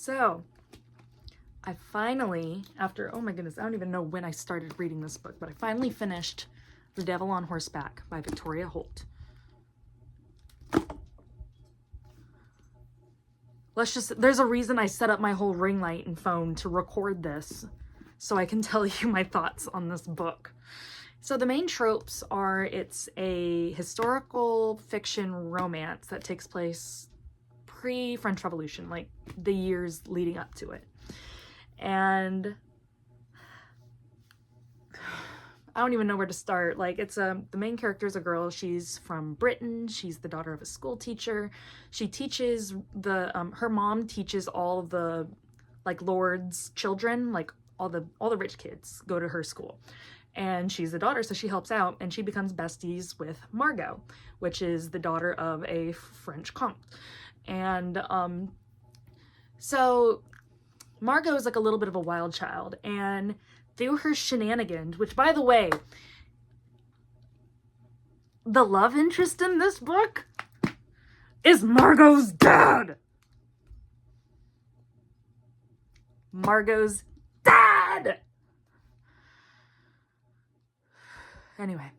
So I finally, after, oh my goodness, I don't even know when I started reading this book, but I finally finished The Devil on Horseback by Victoria Holt. There's a reason I set up my whole ring light and phone to record this, so I can tell you my thoughts on this book. So the main tropes are, it's a historical fiction romance that takes place pre-French Revolution, like the years leading up to it. And I don't even know where to start. Like, it's the main character is a girl. She's from Britain. She's the daughter of a school teacher. She teaches her mom teaches all the like lords' children, like all the rich kids go to her school. And she's the daughter, so she helps out, and she becomes besties with Margot, which is the daughter of a French comte. And so Margot is like a little bit of a wild child, and through her shenanigans, which, by the way, the love interest in this book is Margot's dad. Margot's dad! Anyway,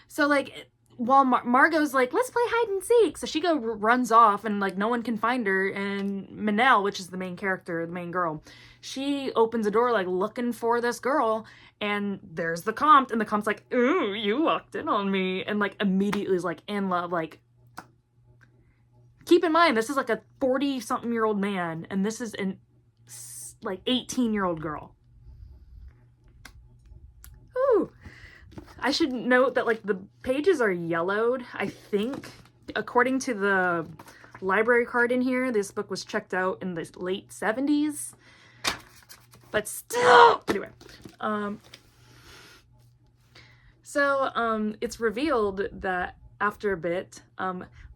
so like, while Margot's like, let's play hide and seek, so she runs off, and like no one can find her, and Manel, which is the main character, the main girl, she opens a door like looking for this girl, and there's the comte, and the comte's like, ooh, you walked in on me, and like immediately is like in love. Like, keep in mind, this is like a 40-something-year-old man, and this is an like 18-year-old girl. Ooh. I should note that like the pages are yellowed. I think, according to the library card in here, this book was checked out in the late 70s. But still, anyway. It's revealed that after a bit,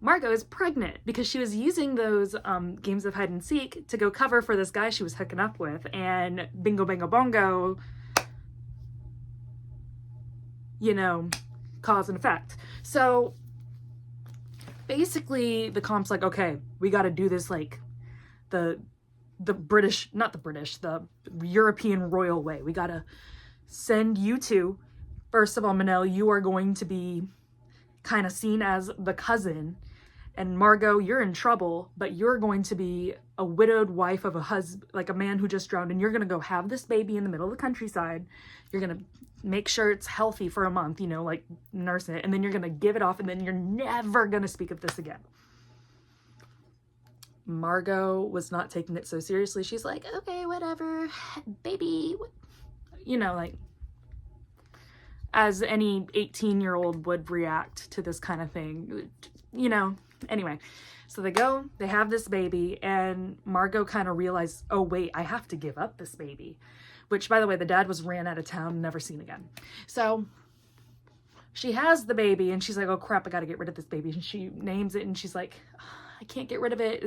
Margot is pregnant because she was using those games of hide and seek to go cover for this guy she was hooking up with, and bingo bango bongo, you know, cause and effect. So basically the comp's like, okay, we got to do this like the European royal way. We got to send you two. First of all, Manel, you are going to be kind of seen as the cousin, and Margot, you're in trouble, but you're going to be a widowed wife of a husband, like a man who just drowned, and you're going to go have this baby in the middle of the countryside. You're going to make sure it's healthy for a month, you know, like nurse it, and then you're going to give it off, and then you're never going to speak of this again. Margot was not taking it so seriously. She's like, okay, whatever, baby, you know, like, as any 18-year-old would react to this kind of thing, you know. Anyway, so they have this baby, and Margot kind of realized, oh wait, I have to give up this baby. Which, by the way, the dad was ran out of town, never seen again. So she has the baby, and she's like, oh crap, I gotta get rid of this baby. And she names it, and she's like, I can't get rid of it,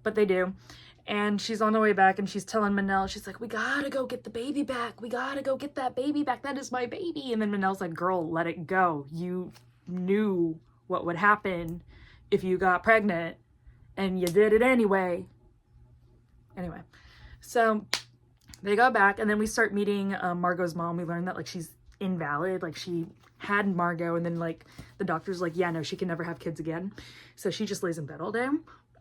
but they do. And she's on the way back, and she's telling Manel, she's like, we gotta go get the baby back. We gotta go get that baby back. That is my baby. And then Manel's like, girl, let it go. You knew what would happen if you got pregnant, and you did it anyway. Anyway, so they go back, and then we start meeting Margot's mom. We learn that like she's invalid. Like, she had Margot, and then like the doctor's like, yeah, no, she can never have kids again. So she just lays in bed all day,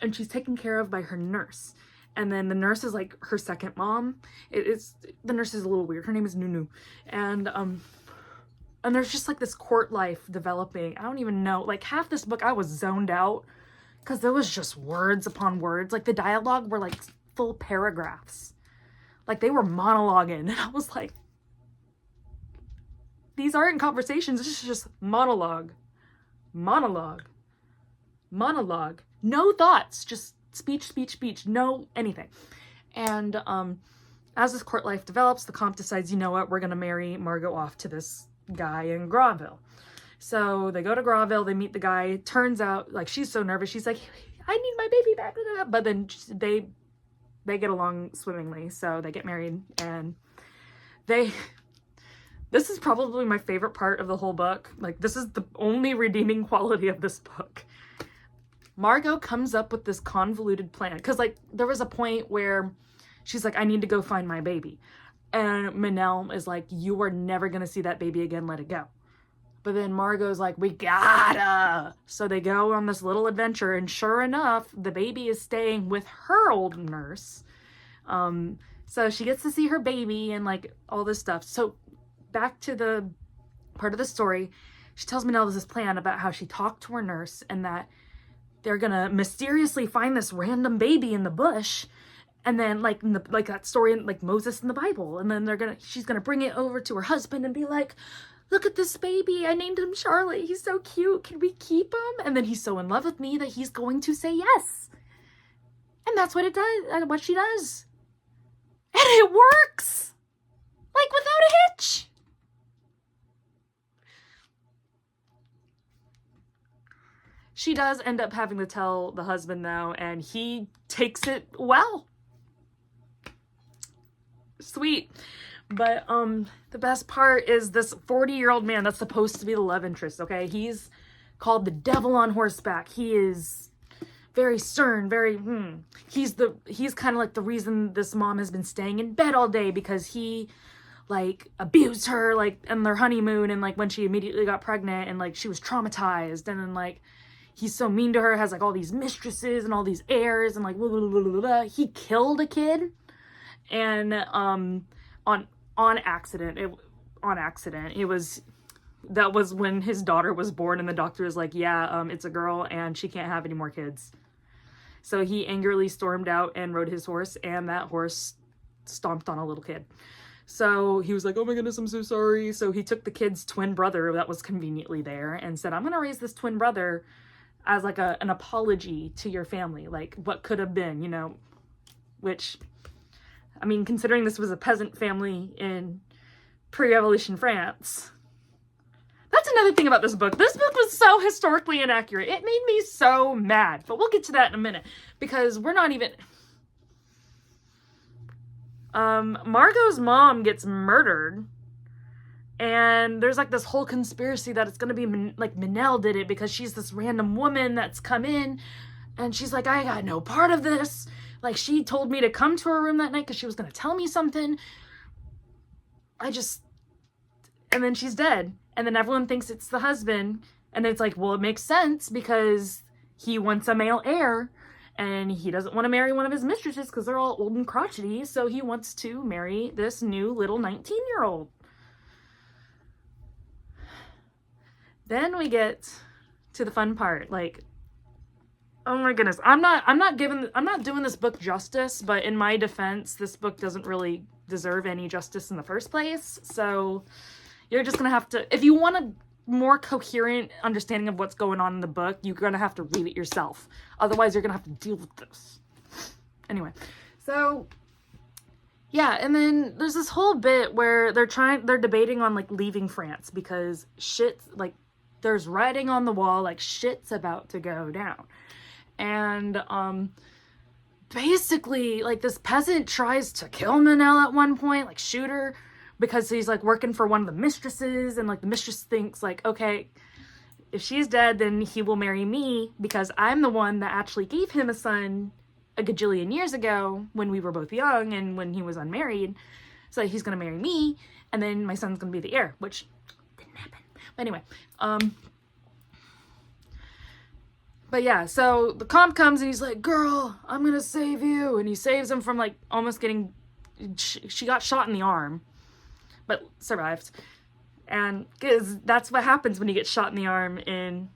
and she's taken care of by her nurse. And then the nurse is like her second mom. The nurse is a little weird. Her name is Nunu. And there's just like this court life developing. I don't even know. Like, half this book I was zoned out because there was just words upon words. Like, the dialogue were like full paragraphs. Like, they were monologuing. And I was like, these aren't conversations. This is just monologue. Monologue. Monologue. No thoughts. Just speech, speech, speech. No anything. And as this court life develops, the comte decides, you know what, we're going to marry Margot off to this guy in Graville. So they go to Graville, they meet the guy. Turns out, like, she's so nervous. She's like, I need my baby back. But then they get along swimmingly. So they get married, and this is probably my favorite part of the whole book. Like, this is the only redeeming quality of this book. Margot comes up with this convoluted plan. Because, like, there was a point where she's like, I need to go find my baby. And Manel is like, you are never going to see that baby again. Let it go. But then Margot's like, we gotta. So they go on this little adventure. And sure enough, the baby is staying with her old nurse. So she gets to see her baby and, like, all this stuff. So back to the part of the story. She tells Manel this plan about how she talked to her nurse and that they're gonna mysteriously find this random baby in the bush, and then like that story in like Moses in the Bible, and then she's gonna bring it over to her husband and be like, look at this baby, I named him Charlotte, he's so cute, can we keep him? And then he's so in love with me that he's going to say yes. And that's what it does, what she does. And it works! Like, without a hitch. She does end up having to tell the husband, though, and he takes it well. Sweet. But the best part is this 40-year-old man that's supposed to be the love interest, okay? He's called the devil on horseback. He is very stern, very, He's kind of like the reason this mom has been staying in bed all day, because he, like, abused her, like, in their honeymoon, and, like, when she immediately got pregnant, and, like, she was traumatized, and then, like, he's so mean to her, has, like, all these mistresses and all these heirs, and, like, blah, blah, blah, blah, blah. He killed a kid, and, on accident. That was when his daughter was born, and the doctor was like, yeah, it's a girl, and she can't have any more kids. So he angrily stormed out and rode his horse, and that horse stomped on a little kid. So he was like, oh my goodness, I'm so sorry. So he took the kid's twin brother that was conveniently there and said, I'm going to raise this twin brother as like an apology to your family, like what could have been, you know, which, I mean, considering this was a peasant family in pre-revolution France. That's another thing about this book. This book was so historically inaccurate. It made me so mad, but we'll get to that in a minute, because we're not even... Margot's mom gets murdered, and there's like this whole conspiracy that it's gonna be like Manel did it, because she's this random woman that's come in, and she's like, I got no part of this. Like, she told me to come to her room that night because she was gonna tell me something. And then she's dead, and then everyone thinks it's the husband, and it's like, well, it makes sense because he wants a male heir. And he doesn't want to marry one of his mistresses because they're all old and crotchety. So he wants to marry this new little 19-year-old. Then we get to the fun part. Like, oh my goodness. I'm not doing this book justice, but in my defense, this book doesn't really deserve any justice in the first place. So you're just going to have to, if you want a more coherent understanding of what's going on in the book, you're going to have to read it yourself. Otherwise, you're going to have to deal with this. Anyway, so yeah, and then there's this whole bit where they're debating on like leaving France because shit's like, there's writing on the wall, like shit's about to go down. And basically, like, this peasant tries to kill Manel at one point, like shoot her, because he's like working for one of the mistresses, and like the mistress thinks like, okay, if she's dead, then he will marry me because I'm the one that actually gave him a son a gajillion years ago when we were both young and when he was unmarried. So he's gonna marry me, and then my son's gonna be the heir, which didn't happen. But anyway, but yeah, so the comp comes and he's like, girl, I'm gonna save you, and he saves him from like almost getting, she got shot in the arm, but survived. And because that's what happens when you get shot in the arm in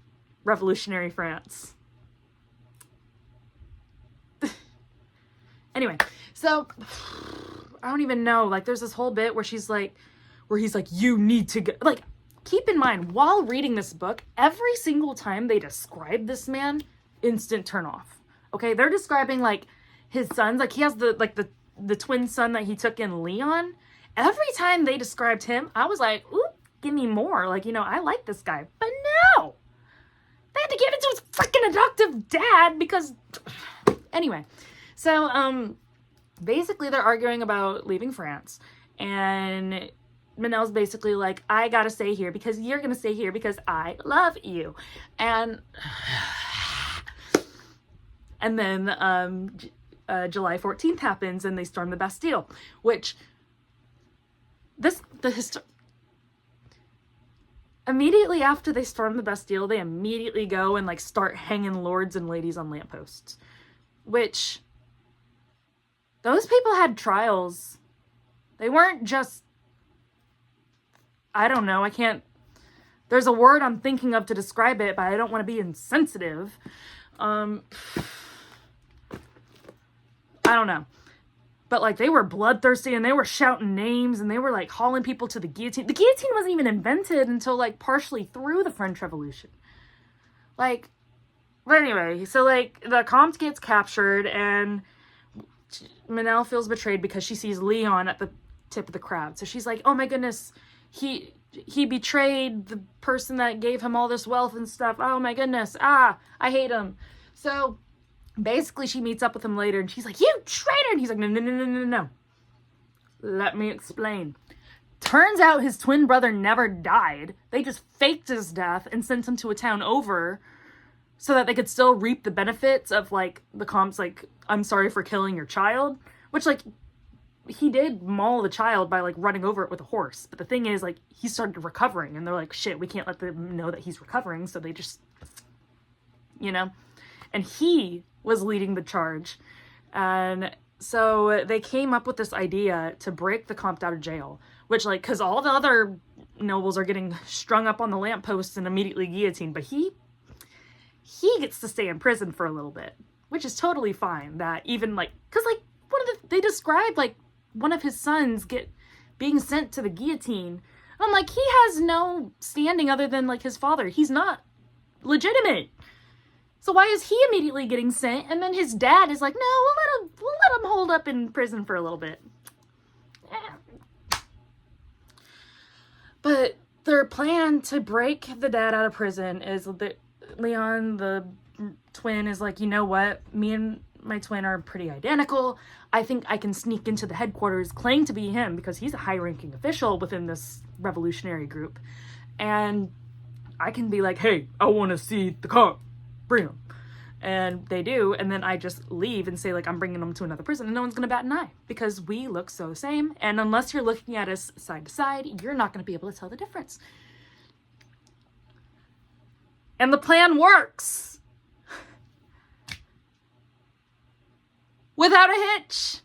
revolutionary France. Anyway, so I don't even know, like, there's this whole bit where he's like, you need to go, like, keep in mind, while reading this book, every single time they describe this man, instant turn off. Okay, they're describing like his sons, like he has the twin son that he took in Leon. Every time they described him, I was like, ooh, give me more. Like, you know, I like this guy. But no! They had to give it to his freaking adoptive dad because... Anyway, so, basically they're arguing about leaving France. And Manel's basically like, I gotta stay here because you're gonna stay here because I love you. And... And then July 14th happens and they storm the Bastille, which immediately after they storm the Bastille, they immediately go and like start hanging lords and ladies on lampposts, which those people had trials. They weren't just, I don't know, there's a word I'm thinking of to describe it, but I don't want to be insensitive. I don't know. But like, they were bloodthirsty and they were shouting names and they were like hauling people to the guillotine. The guillotine wasn't even invented until like partially through the French Revolution. Like, but anyway, so like the Comte gets captured and Manel feels betrayed because she sees Leon at the tip of the crowd. So she's like, oh my goodness, he betrayed the person that gave him all this wealth and stuff. Oh my goodness. I hate him. So basically she meets up with him later and she's like, you traitor. And he's like, no. Let me explain. Turns out his twin brother never died. They just faked his death and sent him to a town over so that they could still reap the benefits of like the Comte's like, I'm sorry for killing your child, which like he did maul the child by like running over it with a horse. But the thing is like he started recovering and they're like, shit, we can't let them know that he's recovering. So they just, and he was leading the charge. And so they came up with this idea to break the Comte out of jail, which like, cause all the other nobles are getting strung up on the lampposts and immediately guillotined, but he gets to stay in prison for a little bit, which is totally fine. That even like, cause like they described like one of his sons being sent to the guillotine. I'm like, he has no standing other than like his father. He's not legitimate. So why is he immediately getting sent? And then his dad is like, no, we'll let him hold up in prison for a little bit. But their plan to break the dad out of prison is that Leon, the twin, is like, you know what? Me and my twin are pretty identical. I think I can sneak into the headquarters, claim to be him because he's a high-ranking official within this revolutionary group. And I can be like, hey, I want to see the cop. Bring him. And they do. And then I just leave and say, like, I'm bringing them to another prison. And no one's going to bat an eye because we look so same. And unless you're looking at us side to side, you're not going to be able to tell the difference. And the plan works. Without a hitch.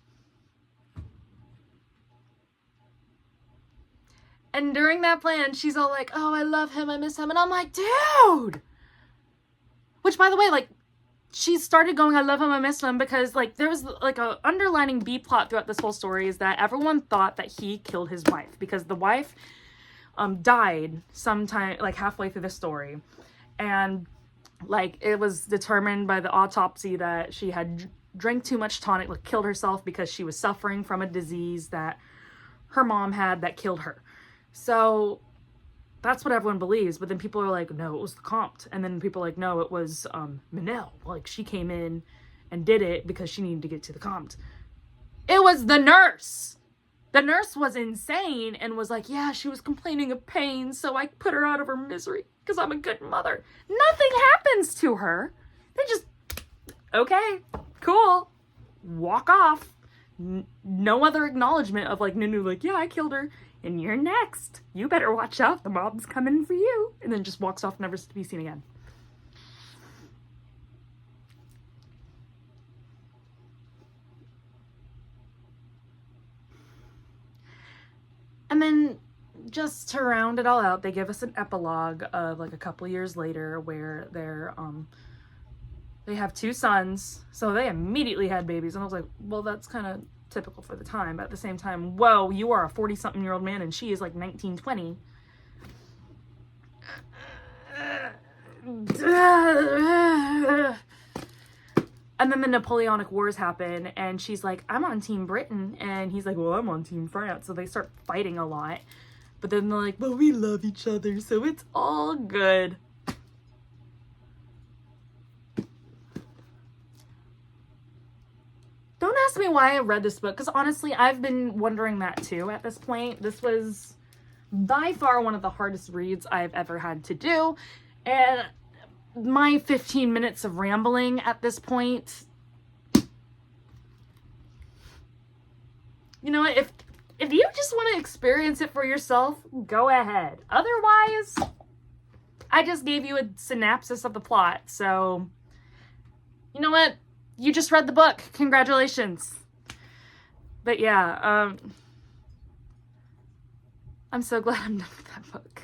And during that plan, she's all like, oh, I love him, I miss him. And I'm like, dude. Which, by the way, like, she started going, I love him, I miss him, because, like, there was, like, a underlining B-plot throughout this whole story is that everyone thought that he killed his wife. Because the wife died sometime, like, halfway through the story. And, like, it was determined by the autopsy that she had drank too much tonic, like, killed herself because she was suffering from a disease that her mom had that killed her. So that's what everyone believes, but then people are like, no, it was the Comte. And then people are like, no, it was Manel. Like, she came in and did it because she needed to get to the Comte. It was the nurse. The nurse was insane and was like, yeah, she was complaining of pain, so I put her out of her misery because I'm a good mother. Nothing happens to her. They just, okay, cool, walk off. No other acknowledgement of like, Nunu, like, yeah, I killed her. And you're next. You better watch out. The mob's coming for you. And then just walks off, never to be seen again. And then just to round it all out, they give us an epilogue of like a couple years later where they have 2 sons. So they immediately had babies. And I was like, well, that's kind of typical for the time, but at the same time, whoa, you are a 40-something-year-old man and she is like 19, 20. And then the Napoleonic Wars happen and she's like, I'm on Team Britain, and he's like, well, I'm on Team France. So they start fighting a lot, but then they're like, well, we love each other, so it's all good. Don't ask me why I read this book, because honestly, I've been wondering that too at this point. This was by far one of the hardest reads I've ever had to do, and my 15 minutes of rambling at this point. You know what? If you just want to experience it for yourself, go ahead. Otherwise, I just gave you a synopsis of the plot. So, you know what? You just read the book. Congratulations. But yeah, I'm so glad I'm done with that book.